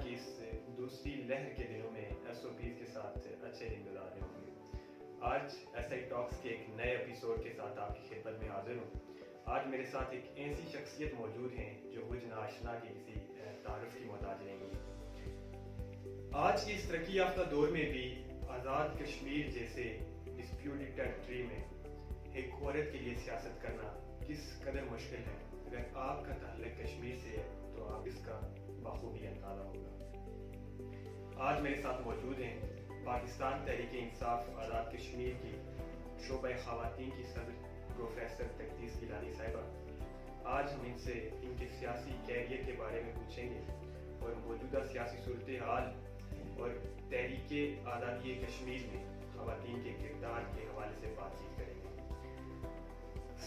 کی اس دوسری لہر کے دنوں میں SOPs کے ساتھ اچھے دن گزارنے ہوں گے۔ آج SI ٹاکس کے ایک نئے ایپیسوڈ کے ساتھ آپ کی خدمت میں حاضر ہوں۔ آج میرے ساتھ ایک ایسی شخصیت موجود ہیں جو مجھ ناشنا کے کسی تعارف کی محتاج نہیں ہے۔ آج کی اس ترقی یافتہ دور میں بھی آزاد کشمیر جیسے ڈسپیوٹڈ ٹیریٹری میں ایک عورت کے لیے سیاست کرنا کس قدر مشکل ہے۔ اگر آپ کا تعلق کشمیر سے ہے تو آپ اس کا بخوبی اندازہ ہوگا۔ آج میرے ساتھ موجود ہیں پاکستان تحریک انصاف آزاد کشمیر کی شعبہ خواتین کی صدر پروفیسر تقدیس گیلانی صاحبہ۔ آج ہم ان سے ان کے سیاسی کیریئر کے بارے میں پوچھیں گے اور موجودہ سیاسی صورتحال اور تحریک آزادی کشمیر میں خواتین کے کردار کے حوالے سے بات چیت کریں گے۔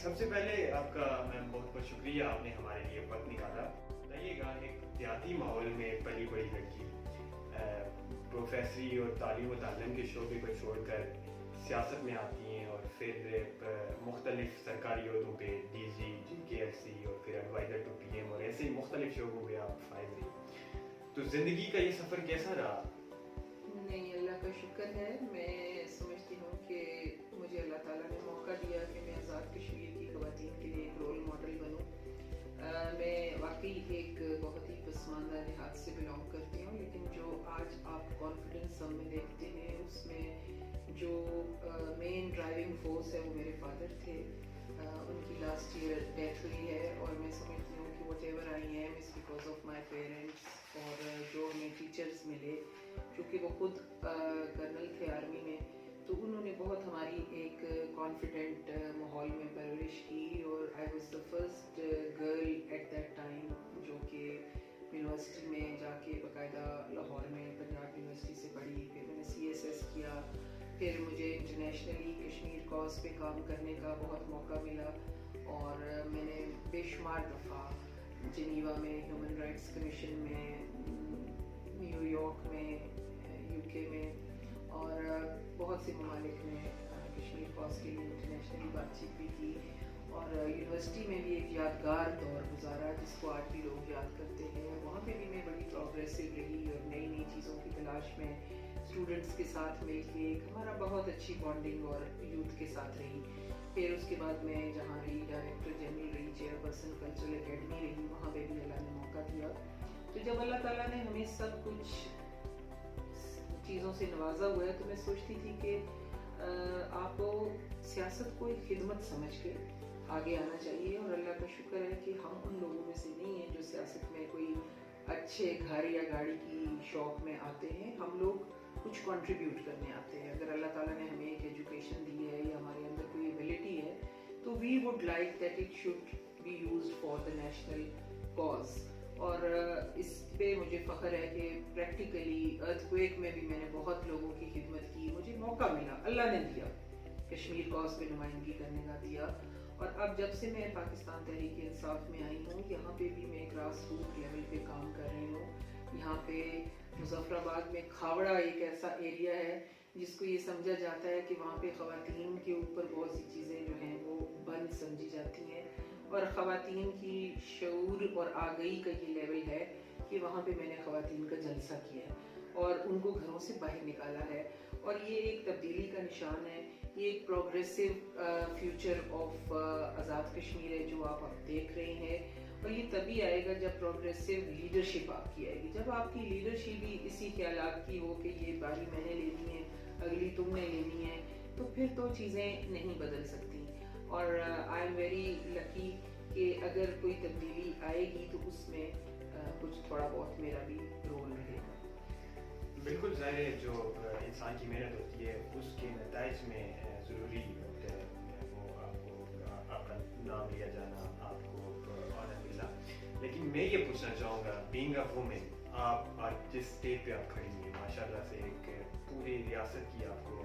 سب سے پہلے آپ کا میم بہت بہت شکریہ، آپ نے ہمارے لیے وقت نکالا۔ بتائیے گا، ایک دیہاتی ماحول میں پلی بڑی لڑکی پروفیسری اور تعلیم و تعلم کے شعبے کو چھوڑ کر سیاست میں آتی ہیں اور پھر مختلف سرکاری عہدوں پہ DG GKLC اور پھر ایڈوائزر ٹو PM اور ایسے ہی مختلف شعبوں پہ آپ فائز رہی۔ تو زندگی کا یہ سفر کیسا رہا؟ نہیں، اللہ کا شکر ہے۔ میں سمجھتی ہوں کہ مجھے اللہ تعالیٰ نے موقع دیا کہ میں آزاد کشمیر کی خواتین کے لیے ایک رول ماڈل بنوں۔ میں واقعی ایک بہت ہی پسماندہ دیہات سے بلانگ کرتی ہوں، لیکن جو آج آپ کانفیڈنس ہم میں دیکھتے ہیں اس میں جو مین ڈرائیونگ فورس ہے وہ میرے فادر تھے۔ ان کی لاسٹ ایئر ڈیتھ ہوئی ہے اور میں سمجھتی ہوں کہ what ever I am is because of my parents. اور جو ہمیں ٹیچرز ملے چونکہ وہ خود کرنل تھے آرمی میں، تو انہوں نے بہت ہماری ایک کانفیڈنٹ ماحول میں پرورش کی، اور I was the first girl at that time جو کہ یونیورسٹی میں جا کے باقاعدہ لاہور میں پنجاب یونیورسٹی سے پڑھی۔ پھر میں نے CSS کیا، پھر مجھے انٹرنیشنلی کشمیر کاز پہ کام کرنے کا بہت موقع ملا، اور میں نے بے شمار دفعہ جنیوا میں ہیومن رائٹس کمیشن میں، نیو یارک میں، UK میں اور بہت سے ممالک میں کشمیر کاز کے لیے انٹرنیشنلی بات چیت بھی کی، اور یونیورسٹی میں بھی ایک یادگار دور گزارا جس کو آج بھی لوگ یاد کرتے ہیں۔ وہاں پہ بھی میں بڑی پروگریسو رہی اور نئی نئی چیزوں کی تلاش میں اسٹوڈنٹس کے ساتھ مل کے ایک ہمارا بہت اچھی بانڈنگ اور یوتھ کے ساتھ رہی۔ پھر اس کے بعد میں جہاں رہی ڈائریکٹر جنرل رہی، چیئرپرسن کلچرل اکیڈمی رہی، وہاں پہ بھی اللہ نے موقع دیا۔ تو جب اللہ تعالیٰ نے ہمیں سب کچھ چیزوں سے نوازا ہوا ہے تو میں سوچتی تھی کہ آپ کو سیاست کو ایک خدمت سمجھ کے آگے آنا چاہیے، اور اللہ کا شکر ہے کہ ہم ان لوگوں میں سے نہیں ہیں جو سیاست میں کوئی اچھے گھر یا گاڑی کی شوق میں آتے ہیں۔ ہم لوگ کچھ کنٹریبیوٹ کرنے آتے ہیں۔ اگر اللہ تعالیٰ نے ہمیں ایک ایجوکیشن دی ہے یا ہمارے اندر کوئی ایبلٹی ہے تو we would like that it should be used for the national cause. اور اس پہ مجھے فخر ہے کہ پریکٹیکلی ارتھ کویک میں بھی میں نے بہت لوگوں کی خدمت کی، مجھے موقع ملا، اللہ نے دیا، کشمیر کاز پہ نمائندگی کرنے کا دیا۔ اور اب جب سے میں پاکستان تحریک انصاف میں آئی ہوں، یہاں پہ بھی میں گراس روٹ لیول پہ کام کر رہی ہوں۔ یہاں پہ مظفر آباد میں کھاوڑا ایک ایسا ایریا ہے جس کو یہ سمجھا جاتا ہے کہ وہاں پہ خواتین کے اوپر بہت سی چیزیں جو ہیں وہ بند سمجھی جاتی ہیں، اور خواتین کی شعور اور آگہی کا یہ لیول ہے کہ وہاں پہ میں نے خواتین کا جلسہ کیا ہے اور ان کو گھروں سے باہر نکالا ہے، اور یہ ایک تبدیلی کا نشان ہے۔ یہ ایک progressive future of Azad Kashmir ہے جو آپ اب دیکھ رہے ہیں، اور یہ تبھی آئے گا جب پروگریسو لیڈرشپ آپ کی آئے گی۔ جب آپ کی لیڈرشپ بھی اسی خیالات کی ہو کہ یہ باری میں نے لینی ہے، اگلی تم نے لینی ہے، تو پھر تو چیزیں نہیں بدل سکتی۔ اور آئی ایم ویری لکی کہ اگر کوئی تبدیلی آئے گی تو اس میں کچھ تھوڑا بہت میرا بھی رول رہے گا۔ بالکل ظاہر ہے، جو انسان کی محنت ہوتی ہے اس کے نتائج میں ضروری ہوتا ہے وہ آپ کو آپ کا نام لیا جانا، آپ کو آنر ملا۔ لیکن میں یہ پوچھنا چاہوں گا، بینگ اے وومن، آپ آج جس اسٹیج پہ آپ کھڑی ہیں ماشاءاللہ سے ایک پوری ریاست کی آپ کو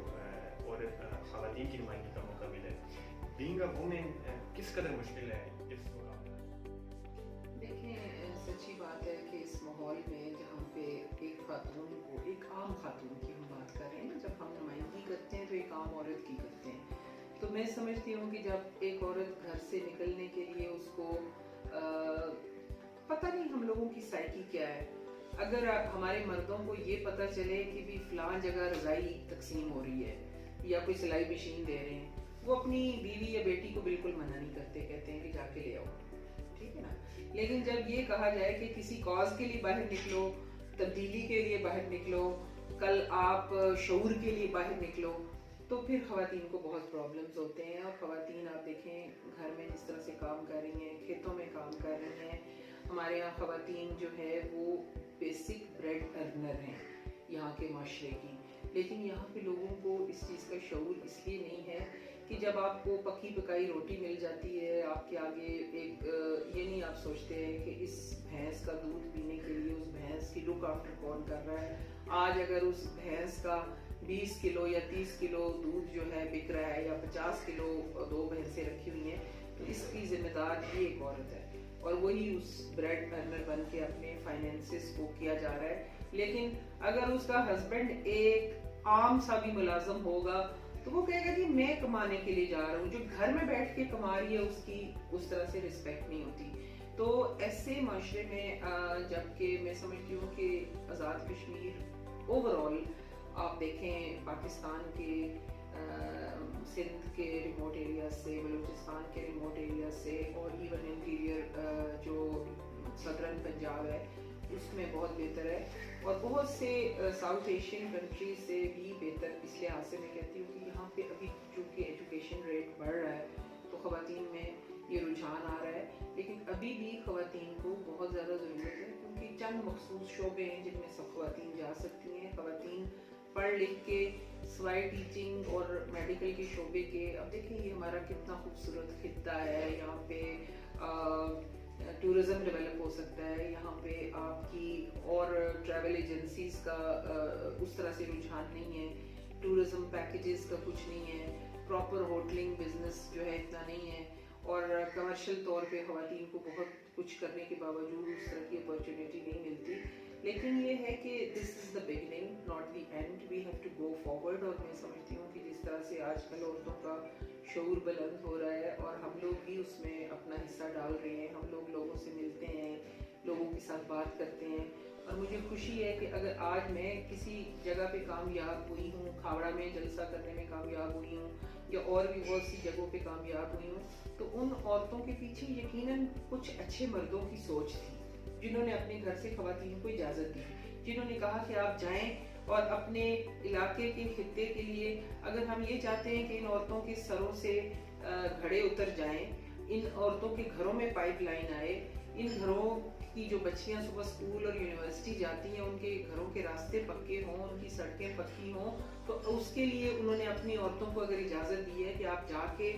عورت خواتین کی نمائندگی کا موقع ملا ہے، بینگ اے وومن کس قدر مشکل ہے اس مقام پر؟ دیکھیں، سچی بات ہے کہ اس ماحول میں جہاں پہ ایک خاتون کو، ایک عام خاتون کی ہم بات کر رہے ہیں، جب ہم نمائندگی کرتے ہیں تو ایک عام عورت کی کرتے ہیں، تو میں سمجھتی ہوں کہ جب ایک عورت گھر سے نکلنے کے لیے اس کو پتہ نہیں ہم لوگوں کی سائیکی کیا ہے، اگر ہمارے مردوں کو یہ پتہ چلے کہ بھی فلاں جگہ رضائی تقسیم ہو رہی ہے یا کوئی سلائی مشین دے رہے ہیں، وہ اپنی بیوی یا بیٹی کو بالکل منع نہیں کرتے، کہتے ہیں کہ جا کے لے آؤ، ٹھیک ہے نا. لیکن جب یہ کہا جائے کہ کسی کاز کے لیے باہر نکلو، تبدیلی کے لیے باہر نکلو، کل آپ شعور کے لیے باہر نکلو، تو پھر خواتین کو بہت پرابلمز ہوتے ہیں. اور خواتین آپ دیکھیں گھر میں جس طرح سے کام کر رہی ہیں، کھیتوں میں کام کر رہی ہیں. ہمارے یہاں خواتین جو ہے وہ بیسک بریڈ ارنر ہیں یہاں کے معاشرے کی، لیکن یہاں پہ لوگوں کو اس چیز کا شعور اس لیے نہیں ہے کہ جب آپ کو پکی پکائی روٹی مل جاتی ہے آپ کے آگے، ایک یہ نہیں آپ سوچتے ہیں کہ اس بھینس کا دودھ پینے کے لیے اس بھینس کی لک آفٹر کون کر رہا ہے. آج اگر اس بھینس کا 20 کلو یا 30 کلو دودھ جو ہے بک رہا ہے، یا 50 کلو 2 بھینسیں رکھی ہوئی ہیں، تو اس کی ذمہ دار بھی ایک عورت ہے، اور وہی اس بریڈ ارنر بن کے اپنے فائنینسز کو کیا جا رہا ہے. لیکن اگر اس کا ہسبینڈ ایک عام سا بھی ملازم ہوگا تو وہ کہے گا کہ میں کمانے کے لیے جا رہا ہوں. جو گھر میں بیٹھ کے کما رہی ہے اس کی اس طرح سے رسپیکٹ نہیں ہوتی. تو ایسے معاشرے میں جبکہ میں سمجھتی ہوں کہ آزاد کشمیر اوور آل آپ دیکھیں پاکستان کے سندھ کے ریموٹ ایریاز سے، بلوچستان کے ریموٹ ایریاز سے، اور ایون انٹیریئر جو سدرن پنجاب ہے اس میں بہت بہتر ہے، اور بہت سے ساؤتھ ایشین کنٹریز سے بھی بہتر. اس لحاظ سے میں کہتی ہوں کہ یہاں پہ ابھی چونکہ ایجوکیشن ریٹ بڑھ رہا ہے تو خواتین میں یہ رجحان آ رہا ہے. لیکن ابھی بھی خواتین کو بہت زیادہ ضرورت ہے، کیونکہ چند مخصوص شعبے ہیں جن میں سب خواتین جا سکتی ہیں. خواتین پڑھ لکھ کے سوائے ٹیچنگ اور میڈیکل کے شعبے کے، اب دیکھیں یہ ہمارا کتنا خوبصورت خطہ ہے، یہاں پہ ٹورزم ڈیولپ ہو سکتا ہے، یہاں پہ آپ کی اور ٹریول ایجنسیز کا اس طرح سے رجحان نہیں ہے، ٹورزم پیکیجز کا کچھ نہیں ہے، پراپر ہوٹلنگ بزنس جو ہے اتنا نہیں ہے، اور کمرشل طور پہ خواتین کو بہت کچھ کرنے کے باوجود اس طرح کی اپرچونیٹی نہیں ملتی. لیکن یہ ہے کہ this is the beginning not the end, we have to go forward. اور میں سمجھتی ہوں کہ جس طرح سے آج کل عورتوں کا شعور بلند ہو رہا ہے اور ہم لوگ بھی اس میں اپنا حصہ ڈال رہے ہیں، ہم لوگ لوگوں سے ملتے ہیں، لوگوں کے ساتھ بات کرتے ہیں، اور مجھے خوشی ہے کہ اگر آج میں کسی جگہ پہ کامیاب ہوئی ہوں، کھاوڑا میں جلسہ کرنے میں کامیاب ہوئی ہوں یا اور بھی بہت سی جگہوں پہ کامیاب ہوئی ہوں، تو ان عورتوں کے پیچھے یقیناً کچھ اچھے مردوں کی سوچ تھی جنہوں نے اپنے گھر سے خواتین کو اجازت دی، جنہوں نے کہا کہ آپ جائیں اور اپنے علاقے کے خطے کے لیے اگر ہم یہ چاہتے ہیں کہ ان عورتوں کے سروں سے گھڑے اتر جائیں، ان عورتوں کے گھروں میں پائپ لائن آئے، ان گھروں کی جو بچیاں صبح اسکول اور یونیورسٹی جاتی ہیں ان کے گھروں کے راستے پکے ہوں، ان کی سڑکیں پکی ہوں، تو اس کے لیے انہوں نے اپنی عورتوں کو اگر اجازت دی ہے کہ آپ جا کے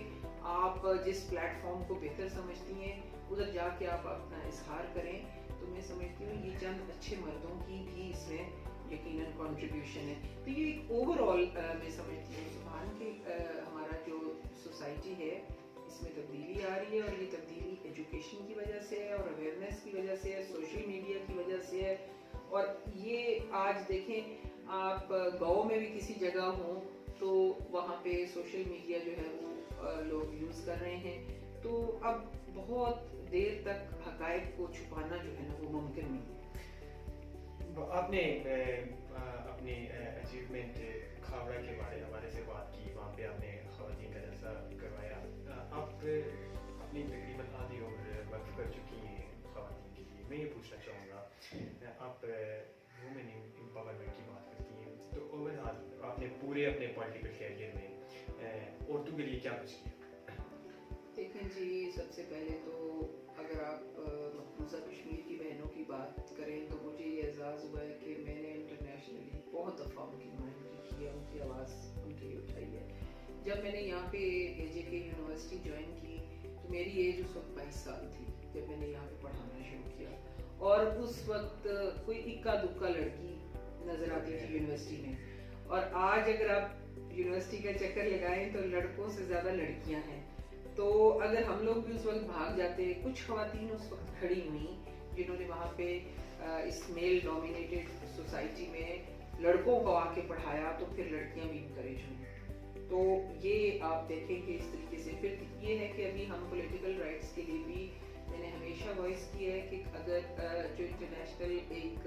آپ جس پلیٹ فارم کو بہتر سمجھتی ہیں ادھر جا کے آپ اپنا اظہار کریں، تو میں سمجھتی ہوں یہ چند اچھے مردوں کی بھی اس میں یقیناً کنٹریبیوشن ہے. تو یہ ایک اوور آل میں سمجھتی ہوں سبحان کہ ہمارا جو سوسائٹی ہے اس میں تبدیلی آ رہی ہے، اور یہ تبدیلی ایجوکیشن کی وجہ سے ہے، اور اویئرنیس کی وجہ سے ہے، سوشل میڈیا کی وجہ سے ہے. اور یہ آج دیکھیں آپ گاؤں میں بھی کسی جگہ ہوں تو وہاں پہ سوشل میڈیا جو ہے وہ لوگ یوز کر رہے ہیں، تو اب بہت دیر تک حقائق کو چھپانا جو ہے نا وہ ممکن نہیں ہے. آپ نے اپنی اچیومنٹ کھاوڑا کے حوالے سے بات کی، وہاں پہ آپ نے خواتین کا جلسہ کروایا. آپ اپنی تقریباً آدھی عمر وقف کر چکی ہیں خواتین کے لیے. میں یہ پوچھنا چاہوں گا، آپ وومن امپاورمنٹ کی بات کرتی ہیں، تو اوور آل آپ نے پورے اپنے پولیٹیکل کیریئر میں عورتوں کے لیے کیا کچھ کیا؟ دیکھیں جی، سب سے پہلے تو اگر آپ مقبوضہ کشمیر کی بہنوں کی بات کریں تو مجھے یہ اعزاز ہوا ہے کہ میں نے انٹرنیشنلی بہت دفعہ ان کی نمائندگی کی ہے، ان کی آواز ان کے لیے اٹھائی ہے. جب میں نے یہاں پہ AJK یونیورسٹی جوائن کی تو میری ایج اس وقت 22 سال تھی جب میں نے یہاں پہ پڑھانا شروع کیا، اور اس وقت کوئی اکا دکا لڑکی نظر آتی تھی یونیورسٹی میں. اور آج اگر آپ یونیورسٹی کا چکر لگائیں تو لڑکوں سے زیادہ لڑکیاں ہیں. تو اگر ہم لوگ بھی اس وقت بھاگ جاتے، کچھ خواتین اس وقت کھڑی ہوئیں جنہوں نے وہاں پہ اس میل ڈومینیٹڈ سوسائٹی میں لڑکوں کو آ کے پڑھایا، تو پھر لڑکیاں بھی انکریج ہوئیں. تو یہ آپ دیکھیں کہ اس طریقے سے پھر یہ ہے کہ ابھی ہم پولیٹیکل رائٹس کے لیے بھی میں نے ہمیشہ وائس کی ہے کہ اگر جو انٹرنیشنل ایک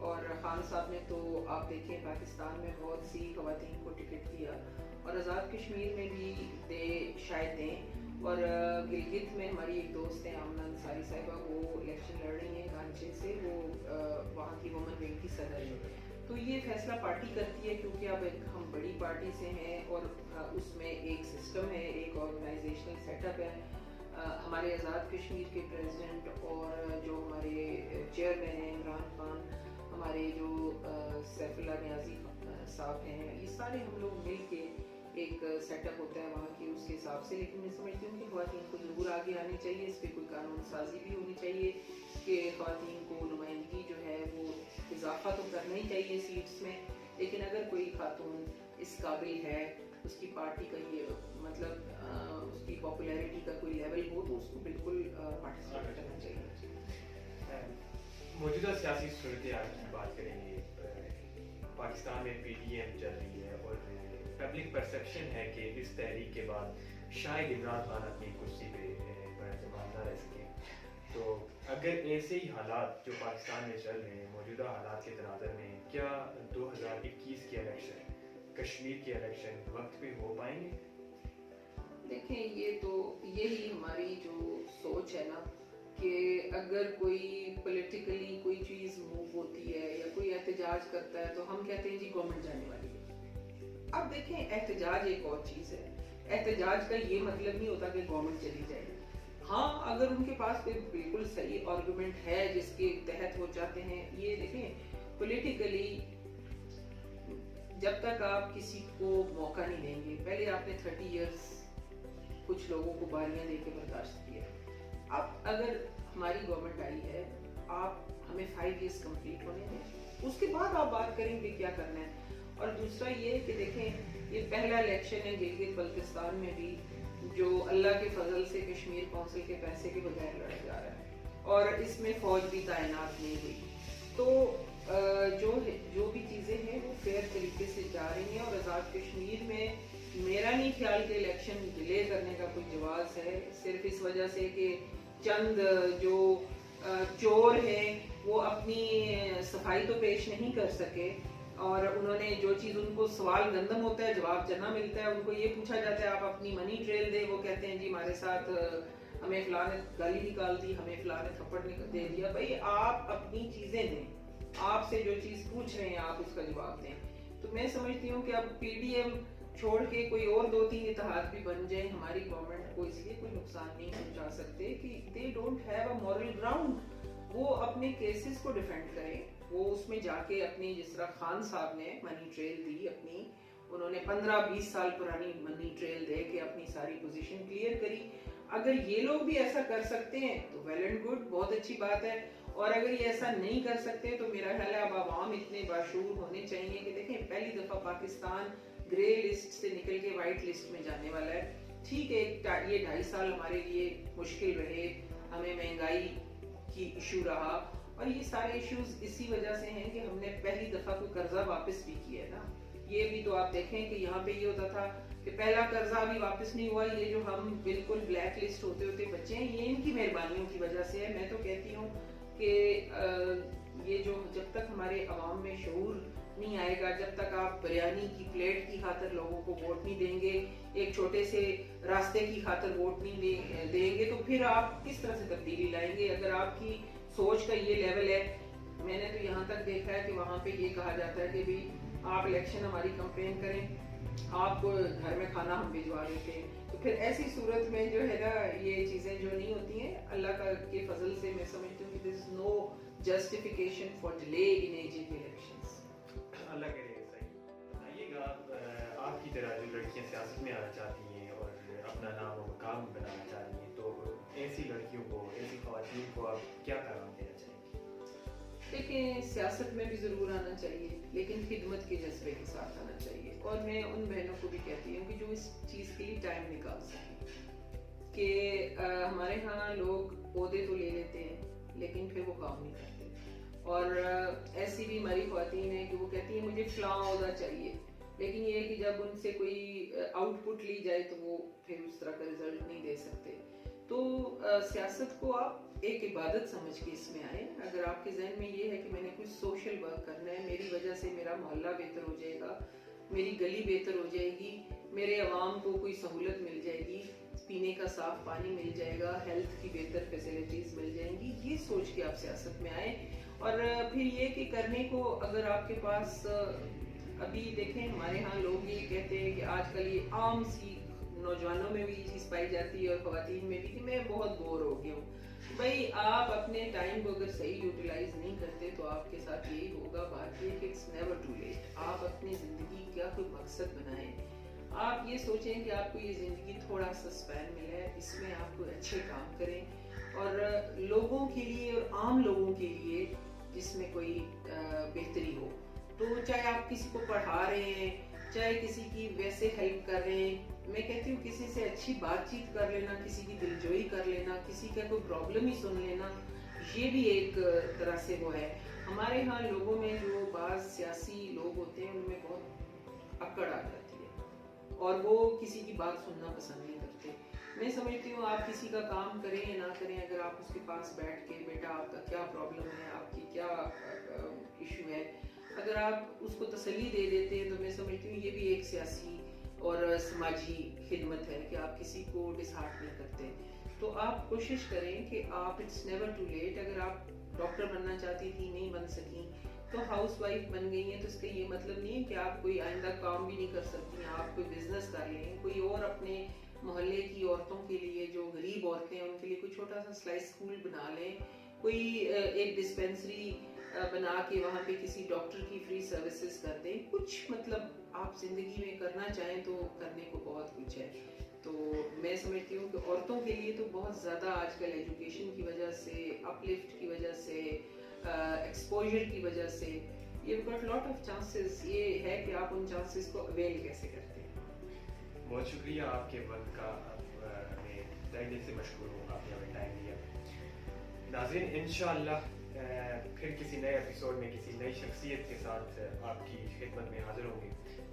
اور خان صاحب نے تو آپ دیکھیں پاکستان میں بہت سی خواتین کو ٹکٹ دیا اور آزاد کشمیر میں بھی شاید دیں. اور گلگت میں ہماری ایک دوست ہیں آمنہ انصاری صاحبہ, وہ الیکشن لڑ رہی ہیں کانچے سے, وہ وہاں کی وومن ونگ کی صدر ہے. تو یہ فیصلہ پارٹی کرتی ہے کیونکہ اب ہم بڑی پارٹی سے ہیں اور اس میں ایک سسٹم ہے, ایک آرگنائزیشنل سیٹ اپ ہے. ہمارے آزاد کشمیر کے پریزیڈنٹ اور جو ہمارے چیئرمین ہیں عمران خان, ہمارے جو سیف اللہ نیازی صاحب ہیں, یہ سارے ہم لوگ مل کے ایک سیٹ اپ ہوتا ہے وہاں کی اس کے حساب سے. لیکن میں سمجھتی ہوں کہ خواتین کو ضرور آگے آنی چاہیے, اس پہ کوئی قانون سازی بھی ہونی چاہیے کہ خواتین کو نمائندگی جو ہے وہ اضافہ تو کرنا ہی چاہیے سیٹس میں, لیکن اگر کوئی خاتون اس قابل ہے, اس کی پارٹی کا یہ مطلب اس کی پاپولیرٹی کا کوئی لیول ہو, تو اس کو بالکل پارٹیسپیٹ کرنا چاہیے. موجودہ سیاسی صورتحال کی بات کریں گے. پاکستان میں پی ٹی ایم چل رہی ہے اور پبلک پرسیپشن ہے کہ اس تحریک کے بعد شاید عمران خان اپنی کرسی پہ برجمان نہ رہ سکے. تو اگر ایسے ہی حالات جو پاکستان میں چل رہے ہیں موجودہ حالات کے تناظر میں, کیا 2021 کے الیکشن, کشمیر کے الیکشن وقت پہ ہو پائیں گے؟ دیکھیں یہ تو یہی ہماری جو سوچ ہے نا کہ اگر کوئی پولیٹیکلی کوئی چیز موو ہوتی ہے یا کوئی احتجاج کرتا ہے تو ہم کہتے ہیں جی گورنمنٹ جانے والی ہے. اب دیکھیں احتجاج ایک اور چیز ہے, احتجاج کا یہ مطلب نہیں ہوتا کہ گورنمنٹ چلی جائے. ہاں اگر ان کے پاس کوئی بالکل صحیح آرگومنٹ ہے جس کے تحت وہ چاہتے ہیں, یہ دیکھیں پولیٹیکلی جب تک آپ کسی کو موقع نہیں دیں گے, پہلے آپ نے 30 ایئرس کچھ لوگوں کو باریاں دے کے برداشت کیا. اب اگر ہماری گورنمنٹ آئی ہے, آپ ہمیں 5 ایئرس کمپلیٹ ہونے دیں, اس کے بعد آپ بات کریں گے کیا کرنا ہے. اور دوسرا یہ کہ دیکھیں یہ پہلا الیکشن ہے گلگت بلتستان میں بھی جو اللہ کے فضل سے کشمیر کونسل کے پیسے کے بغیر لڑا جا رہا ہے, اور اس میں فوج بھی تعینات نہیں ہوئی. تو جو بھی چیزیں ہیں وہ فیئر طریقے سے جا رہی ہیں. اور آزاد کشمیر میں میرا نہیں خیال کہ الیکشن ڈیلے کرنے کا کوئی جواز ہے, صرف اس وجہ سے کہ چند جو چور ہیں وہ اپنی صفائی تو پیش نہیں کر سکے, اور انہوں نے جو چیز ان کو سوال گندم ہوتا ہے جواب چنا ملتا ہے. ان کو یہ پوچھا جاتا ہے آپ اپنی منی ٹریل دیں, وہ کہتے ہیں جی ہمارے ساتھ ہمیں فلاں نے گالی نکال دی, ہمیں فلاں نے تھپڑ دے دیا. بھائی آپ اپنی چیزیں دیں, آپ سے جو چیز پوچھ رہے ہیں آپ اس کا جواب دیں. تو میں سمجھتی ہوں کہ اب پی ڈی ایم چھوڑ کے کوئی اور 2-3 اتحاد بھی بن جائیں, ہماری گورنمنٹ کو اس لیے کوئی نقصان نہیں پہنچا سکتے کہ they don't have a moral ground. وہ اپنے کیسز کو ڈیفینڈ کریں, وہ اس میں جا کے اپنی, جس طرح خان صاحب نے منی ٹریل دی اپنی, انہوں نے 15-20 سال پرانی منی ٹریل دے کے اپنی ساری پوزیشن کلیئر کری. اگر یہ لوگ بھی ایسا کر سکتے ہیں تو ویل اینڈ گڈ, بہت اچھی بات ہے. اور اگر یہ ایسا نہیں کر سکتے تو میرا خیال ہے اب عوام اتنے باشعور ہونے چاہیے کہ دیکھیں پہلی دفعہ پاکستان گرے لسٹ سے نکل کے وائٹ لسٹ میں جانے والا ہے. ٹھیک ہے یہ 2.5 سال ہمارے لیے مشکل رہے, ہمیں مہنگائی کی ایشو رہا, اور یہ سارے ایشوز اسی وجہ سے ہیں کہ ہم نے پہلی دفعہ کوئی قرضہ واپس بھی کیا ہے نا. یہ بھی تو آپ دیکھیں کہ یہاں پہ یہ ہوتا تھا کہ پہلا قرضہ بھی واپس نہیں ہوا. یہ جو ہم بالکل بلیک لسٹ ہوتے ہوتے بچے ہیں, یہ ان کی مہربانیوں کی وجہ سے ہے. میں تو کہتی ہوں کہ یہ جو جب تک ہمارے عوام میں شعور نہیں آئے گا, جب تک آپ بریانی کی پلیٹ کی خاطر لوگوں کو ووٹ نہیں دیں گے, ایک چھوٹے سے راستے کی خاطر ووٹ نہیں دیں گے, تو پھر آپ کس طرح سے تبدیلی لائیں گے؟ اگر آپ کی سوچ کا یہ لیول ہے, میں نے تو یہاں تک دیکھا ہے کہ وہاں پہ یہ کہا جاتا ہے کہ بھی آپ الیکشن ہماری کمپین کریں, آپ کو گھر میں کھانا ہم بھجوا دیتے ہیں. تو پھر ایسی صورت میں جو ہے نا یہ چیزیں جو نہیں ہوتی ہیں, اللہ کا کے فضل سے میں سمجھتی ہوں کہ there is no justification for delay in AG elections. اللہ کرے صحیح. آئیے گا آپ کی طرح جو لڑکیاں سیاست میں آنا چاہتی ہیں اور اپنا نام و مقام بنانا چاہ رہی ہیں, تو ایسی لڑکیوں کو, ایسی خواتین کو آپ کیا پیغام دینا چاہیں گے؟ دیکھیں سیاست میں بھی ضرور آنا چاہیے, لیکن خدمت کے جذبے کے ساتھ آنا چاہیے. اور میں ان بہنوں کو بھی کہتی ہوں کہ جو اس چیز کے لیے ٹائم نکال سکیں, کہ ہمارے ہاں لوگ عہدے تو لے لیتے ہیں لیکن پھر وہ کام نہیں کرتے. اور ایسی بھی ہماری خواتین ہیں کہ وہ کہتی ہیں مجھے فلاں عہدہ چاہیے, لیکن یہ ہے کہ جب ان سے کوئی آؤٹ پٹ لی جائے تو وہ پھر اس طرح کا رزلٹ نہیں دے سکتے. تو سیاست کو آپ ایک عبادت سمجھ کے اس میں آئیں. اگر آپ کے ذہن میں یہ ہے کہ میں نے کچھ سوشل ورک کرنا ہے, میری وجہ سے میرا محلہ بہتر ہو جائے گا, میری گلی بہتر ہو جائے گی, میرے عوام کو کوئی سہولت مل جائے گی, پینے کا صاف پانی مل جائے گا, ہیلتھ کی بہتر فیسلٹیز مل جائیں گی, یہ سوچ کے آپ سیاست میں آئیں. اور پھر یہ کہ کرنے کو اگر آپ کے پاس ابھی دیکھیں ہمارے ہاں لوگ یہ کہتے ہیں کہ آج کل یہ عام سی نوجوانوں میں بھی یہ چیز پائی جاتی ہے اور خواتین میں بھی کہ میں بہت بور ہو گیا ہوں. بھائی آپ اپنے ٹائم کو اگر صحیح یوٹیلائز نہیں کرتے تو آپ کے ساتھ یہی ہوگا. بات یہ کہ اٹس نیور ٹو لیٹ. آپ اپنی زندگی کا کوئی مقصد بنائیں. آپ یہ سوچیں کہ آپ کو یہ زندگی تھوڑا سا سپین ملا ہے, اس میں آپ کو اچھے کام کریں اور لوگوں کے لیے اور عام لوگوں کے لیے جس میں کوئی بہتری ہو. تو چاہے آپ کسی کو پڑھا رہے ہیں, چاہے کسی کی ویسے ہیلپ کر رہے ہیں, میں کہتی ہوں کسی سے اچھی بات چیت کر لینا, کسی کی دلجوئی کر لینا, کسی کا کوئی پرابلم ہی سن لینا, یہ بھی ایک طرح سے وہ ہے. ہمارے ہاں لوگوں میں جو بعض سیاسی لوگ ہوتے ہیں ان میں بہت اکڑ آ جاتی ہے اور وہ کسی کی بات سننا پسند نہیں کرتے. میں سمجھتی ہوں آپ کسی کا کام کریں یا نہ کریں, اگر آپ اس کے پاس بیٹھ کے بیٹا آپ کا کیا پرابلم ہے, آپ کی کیا ایشو ہے, اگر آپ اس کو تسلی دے دیتے ہیں تو میں سمجھتی ہوں یہ بھی ایک سیاسی اور سماجی خدمت ہے کہ آپ کسی کو ڈس ہارٹ نہیں کرتے. تو آپ کوشش کریں کہ آپ اٹس نیور ٹو لیٹ. اگر آپ ڈاکٹر بننا چاہتی تھی نہیں بن سکیں تو ہاؤس وائف بن گئی ہیں, تو اس کا یہ مطلب نہیں ہے کہ آپ کوئی آئندہ کام بھی نہیں کر سکتی. آپ کوئی بزنس کر لیں, کوئی اور اپنے محلے کی عورتوں کے لیے جو غریب عورتیں ہیں ان کے لیے کوئی چھوٹا سا سلائس اسکول بنا لیں, کوئی ایک ڈسپینسری بنا کے وہاں پہ کسی ڈاکٹر کی فری سروسز کر دیں. کچھ مطلب آپ زندگی میں کرنا چاہیں تو کرنے کو بہت کچھ ہے. تو میں سمجھتی ہوں کہ عورتوں کے لیے تو بہت زیادہ آج کل ایجوکیشن کی وجہ سے, اپ لفٹ کی وجہ سے, ایکسپوجر کی وجہ سے یہ گاٹ لاٹ آف چانسز. یہ ہے کہ آپ ان چانسز کو اویل کیسے کرتے ہیں. بہت شکریہ آپ کے وقت کا, میں تہ دل سے مشکور ہوں, آپ نے ہمیں ٹائم دیا. ناظرین انشاءاللہ پھر کسی نئے ایپیسوڈ میں کسی نئی شخصیت کے ساتھ آپ کی خدمت میں حاضر ہوں گے.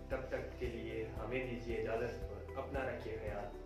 تب تک کے لیے ہمیں دیجیے اجازت اور اپنا رکھیے خیال.